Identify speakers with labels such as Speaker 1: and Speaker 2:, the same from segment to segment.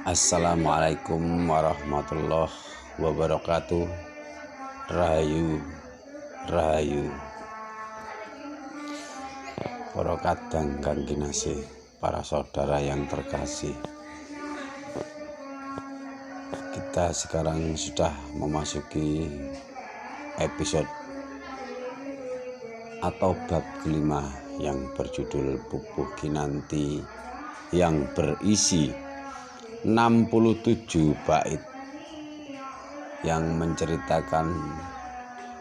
Speaker 1: Assalamualaikum warahmatullahi wabarakatuh. Rahayu, rahayu. Para kadang kang kinasih, para saudara yang terkasih. Kita sekarang sudah memasuki episode atau bab kelima yang berjudul Pupuh Kinanti, yang berisi 67 bait yang menceritakan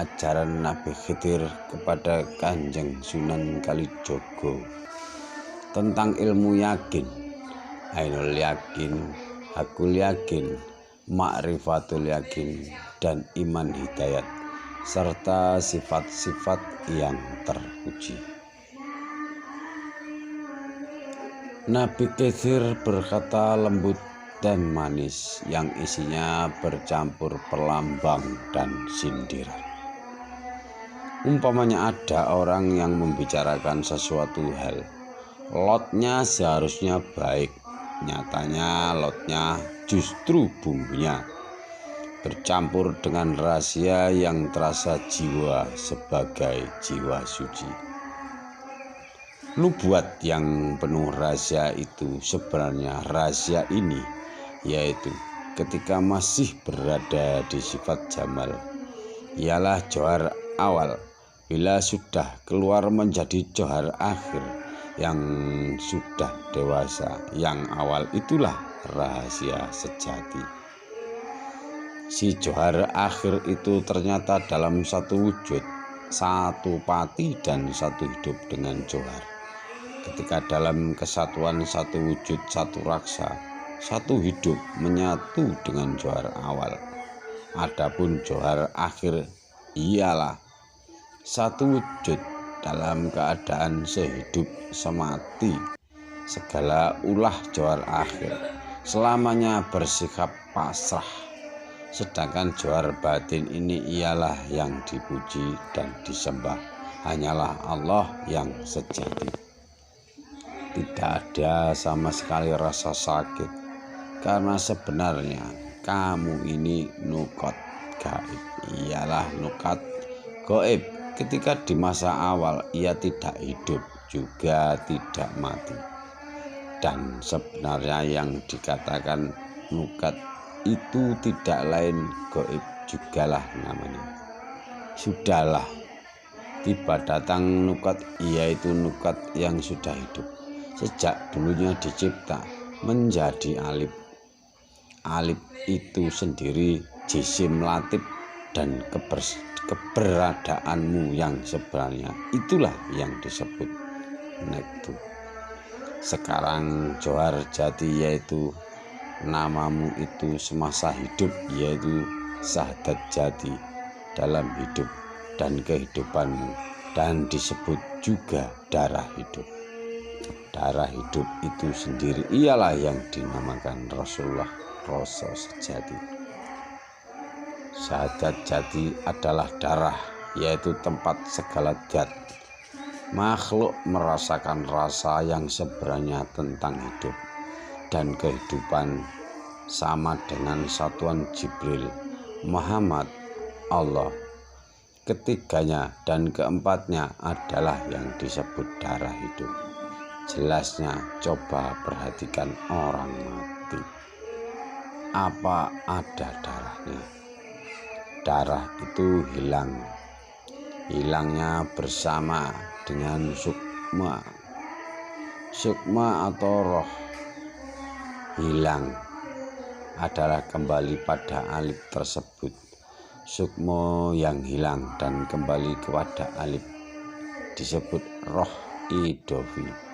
Speaker 1: ajaran Nabi Khidir kepada Kanjeng Sunan Kalijogo tentang ilmu yakin, ainul yakin, hakul yakin, ma'rifatul yakin, dan iman hidayat, serta sifat-sifat yang terpuji. Nabi Khidir berkata lembut dan manis yang isinya bercampur perlambang dan sindiran. Umpamanya ada orang yang membicarakan sesuatu hal, lotnya seharusnya baik, nyatanya lotnya justru bumbunya bercampur dengan rahasia yang terasa jiwa sebagai jiwa suci. Nubuat yang penuh rahasia itu sebenarnya rahasia ini, yaitu ketika masih berada di sifat jamal, ialah johar awal. Bila sudah keluar menjadi johar akhir yang sudah dewasa, yang awal itulah rahasia sejati. Si johar akhir itu ternyata dalam satu wujud, satu pati dan satu hidup dengan johar. Ketika dalam kesatuan satu wujud, satu raksa, satu hidup menyatu dengan johar awal. Adapun johar akhir ialah satu wujud dalam keadaan sehidup semati. Segala ulah johar akhir selamanya bersikap pasrah. Sedangkan johar batin ini ialah yang dipuji dan disembah. Hanyalah Allah yang sejati. Tidak ada sama sekali rasa sakit, karena sebenarnya kamu ini nukat gaib, ialah nukat gaib. Ketika di masa awal ia tidak hidup juga tidak mati, dan sebenarnya yang dikatakan nukat itu tidak lain gaib jugalah namanya. Sudahlah, tiba datang nukat, yaitu nukat yang sudah hidup. Sejak dulunya dicipta menjadi alif. Alif itu sendiri jisim latif dan keberadaanmu yang sebenarnya itulah yang disebut nektu. Sekarang johar jati, yaitu namamu itu semasa hidup, yaitu syahadat jati dalam hidup dan kehidupanmu, dan disebut juga darah hidup. Darah hidup itu sendiri ialah yang dinamakan Rasulullah, Rasul sejati. Syahadat jati adalah darah, yaitu tempat segala zat makhluk merasakan rasa yang sebenarnya tentang hidup dan kehidupan, sama dengan satuan Jibril, Muhammad, Allah. Ketiganya dan keempatnya adalah yang disebut darah hidup. Jelasnya coba perhatikan orang mati. Apa ada darahnya? Darah itu hilang. Hilangnya bersama dengan sukma. Sukma atau roh hilang adalah kembali pada alif tersebut. Sukmo yang hilang dan kembali kepada alif disebut roh idofi.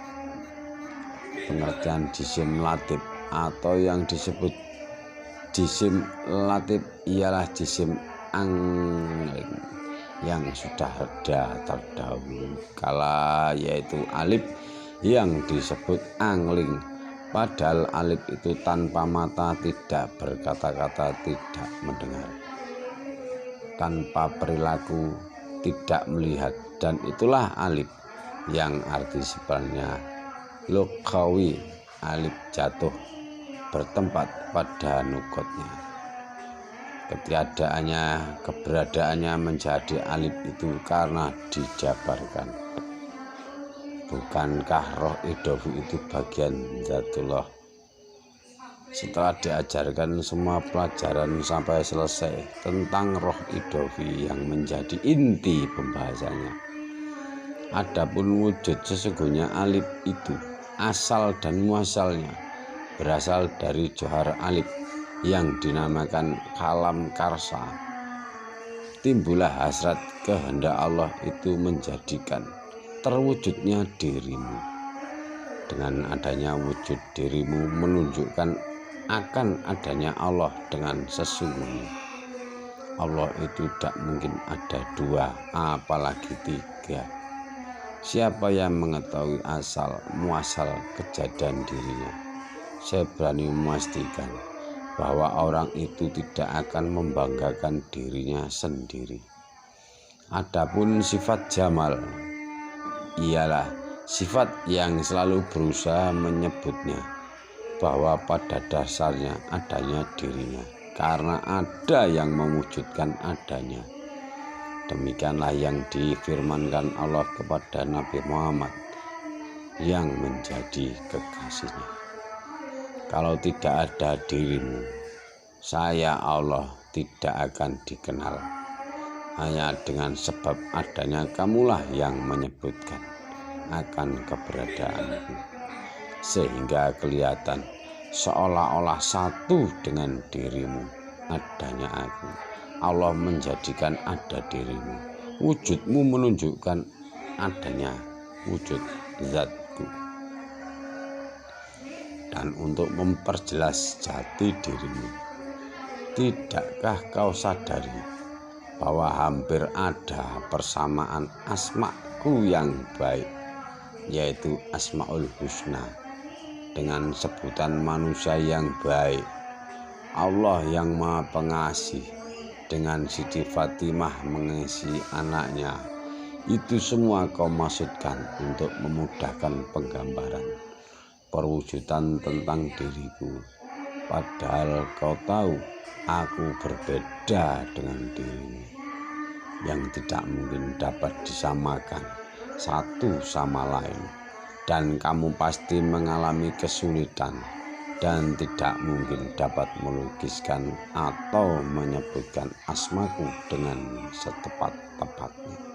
Speaker 1: Pengertian jisim latif atau yang disebut jisim latif ialah jisim angling yang sudah ada terdahulu kala, yaitu alif yang disebut angling. Padahal alif itu tanpa mata, tidak berkata-kata, tidak mendengar, tanpa perilaku, tidak melihat, dan itulah alif yang arti sebenarnya lugawi alif jatuh, bertempat pada nukotnya. Keberadaannya menjadi alif itu karena dijabarkan. Bukankah roh idofi itu bagian zatullah? Setelah diajarkan semua pelajaran sampai selesai tentang roh idofi yang menjadi inti pembahasannya, adapun wujud sesungguhnya alif itu asal dan muasalnya berasal dari johar alif yang dinamakan kalam karsa. Timbullah hasrat kehendak Allah itu menjadikan terwujudnya dirimu. Dengan adanya wujud dirimu menunjukkan akan adanya Allah dengan sesungguhnya. Allah itu tak mungkin ada dua, apalagi tiga. Siapa yang mengetahui asal muasal kejadian dirinya? Saya berani memastikan bahwa orang itu tidak akan membanggakan dirinya sendiri. Adapun sifat jamal ialah sifat yang selalu berusaha menyebutnya bahwa pada dasarnya adanya dirinya karena ada yang mewujudkan adanya. Demikianlah yang difirmankan Allah kepada Nabi Muhammad yang menjadi kekasihnya. Kalau tidak ada dirimu, saya Allah tidak akan dikenal. Hanya dengan sebab adanya kamulah yang menyebutkan akan keberadaanku, sehingga kelihatan seolah-olah satu dengan dirimu adanya aku. Allah menjadikan ada dirimu. Wujudmu menunjukkan adanya wujud zatku. Dan untuk memperjelas jati dirimu, tidakkah kau sadari bahwa hampir ada persamaan asmaku yang baik, yaitu Asmaul Husna, dengan sebutan manusia yang baik, Allah yang Maha Pengasih, dengan Siti Fatimah mengasihi anaknya. Itu semua kau maksudkan untuk memudahkan penggambaran perwujudan tentang diriku, padahal kau tahu aku berbeda dengan dirimu yang tidak mungkin dapat disamakan satu sama lain, dan kamu pasti mengalami kesulitan dan tidak mungkin dapat melukiskan atau menyebutkan asmaku dengan setepat-tepatnya.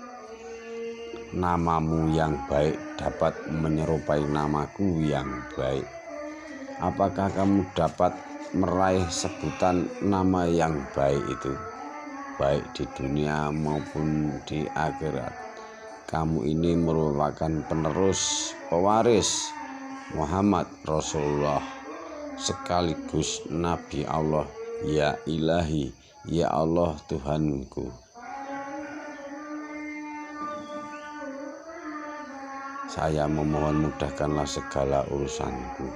Speaker 1: Namamu yang baik dapat menyerupai namaku yang baik. Apakah kamu dapat meraih sebutan nama yang baik itu, baik di dunia maupun di akhirat? Kamu ini merupakan pewaris Muhammad Rasulullah, sekaligus Nabi Allah. Ya ilahi, ya Allah Tuhanku, saya memohon mudahkanlah segala urusanku.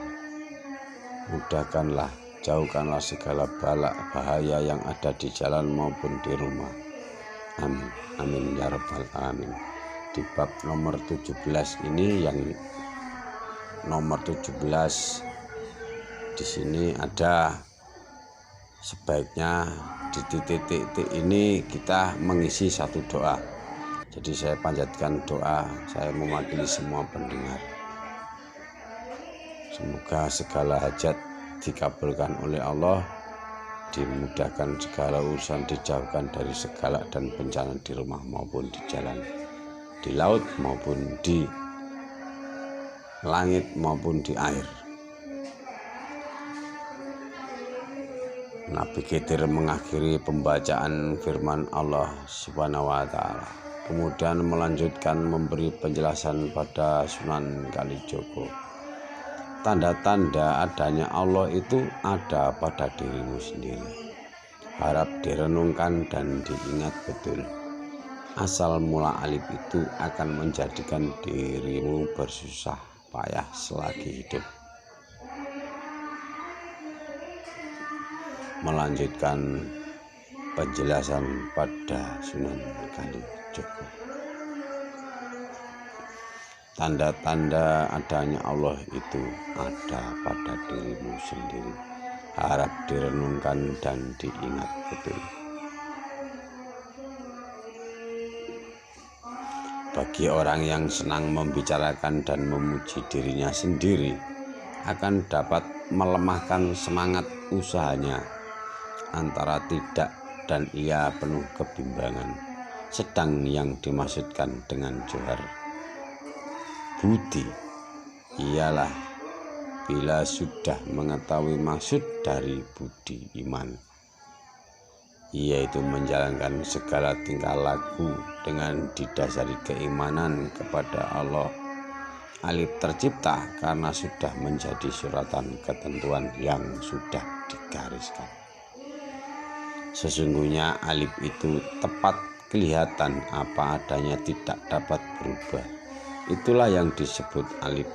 Speaker 1: Mudahkanlah, jauhkanlah segala bala bahaya yang ada di jalan maupun di rumah. Amin, amin ya rabbal alamin. Di bab nomor 17 ini, yang nomor 17 di sini ada sebaiknya di titik-titik ini kita mengisi satu doa. Jadi saya panjatkan doa, saya mewakili semua pendengar. Semoga segala hajat dikabulkan oleh Allah, dimudahkan segala urusan, dijauhkan dari segala dan bencana di rumah maupun di jalan, di laut maupun di langit maupun di air. Nabi Khidir mengakhiri pembacaan firman Allah Subhanahu wa Ta'ala, kemudian melanjutkan memberi penjelasan pada Sunan Kalijogo. Tanda-tanda adanya Allah itu ada pada dirimu sendiri. Harap direnungkan dan diingat betul. Asal mula alif itu akan menjadikan dirimu bersusah payah selagi hidup. Melanjutkan penjelasan pada Sunan Kalijogo. Tanda-tanda adanya Allah itu ada pada dirimu sendiri. Harap direnungkan dan diingat betul. Bagi orang yang senang membicarakan dan memuji dirinya sendiri, akan dapat melemahkan semangat usahanya. Antara tidak dan iya penuh kebimbangan. Sedang yang dimaksudkan dengan johar budi ialah bila sudah mengetahui maksud dari budi iman, yaitu menjalankan segala tingkah laku dengan didasari keimanan kepada Allah. Alif tercipta karena sudah menjadi suratan ketentuan yang sudah digariskan. Sesungguhnya alif itu tepat kelihatan apa adanya, tidak dapat berubah. Itulah yang disebut alif.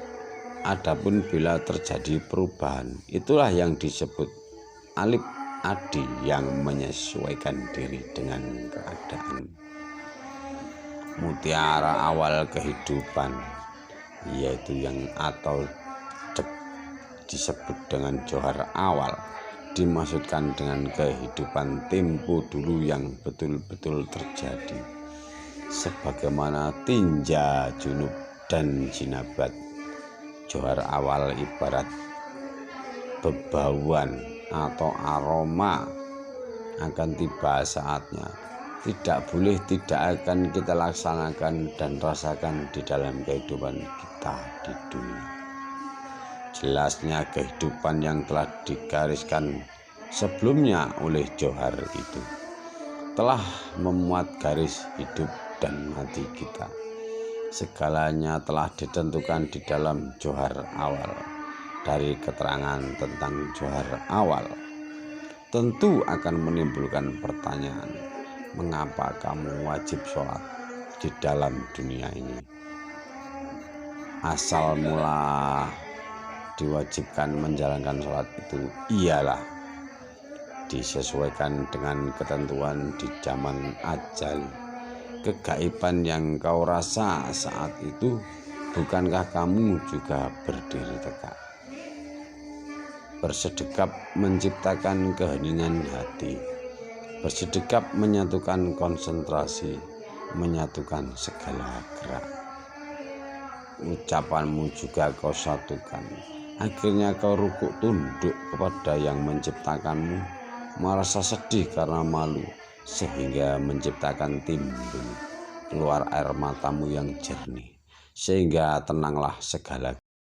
Speaker 1: Adapun bila terjadi perubahan, itulah yang disebut alif adi, yang menyesuaikan diri dengan keadaan. Mutiara awal kehidupan, yaitu yang atau disebut dengan johar awal, dimaksudkan dengan kehidupan tempo dulu yang betul-betul terjadi, sebagaimana tinja, junub, dan jinabat. Johar awal ibarat bebauan atau aroma, akan tiba saatnya, tidak boleh tidak akan kita laksanakan dan rasakan di dalam kehidupan kita di dunia. Jelasnya kehidupan yang telah digariskan sebelumnya oleh johar itu telah memuat garis hidup dan mati kita. Segalanya telah ditentukan di dalam johar awal. Dari keterangan tentang johar awal, tentu akan menimbulkan pertanyaan, mengapa kamu wajib sholat di dalam dunia ini? Asal mula diwajibkan menjalankan sholat itu ialah disesuaikan dengan ketentuan di zaman ajal. Kegaiban yang kau rasa saat itu, bukankah kamu juga berdiri tegak, bersedekap menciptakan keheningan hati, bersedekap menyatukan konsentrasi, menyatukan segala gerak. Ucapanmu juga kau satukan. Akhirnya kau rukuk tunduk kepada yang menciptakanmu, merasa sedih karena malu, sehingga menciptakan timbul keluar air matamu yang jernih, sehingga tenanglah segala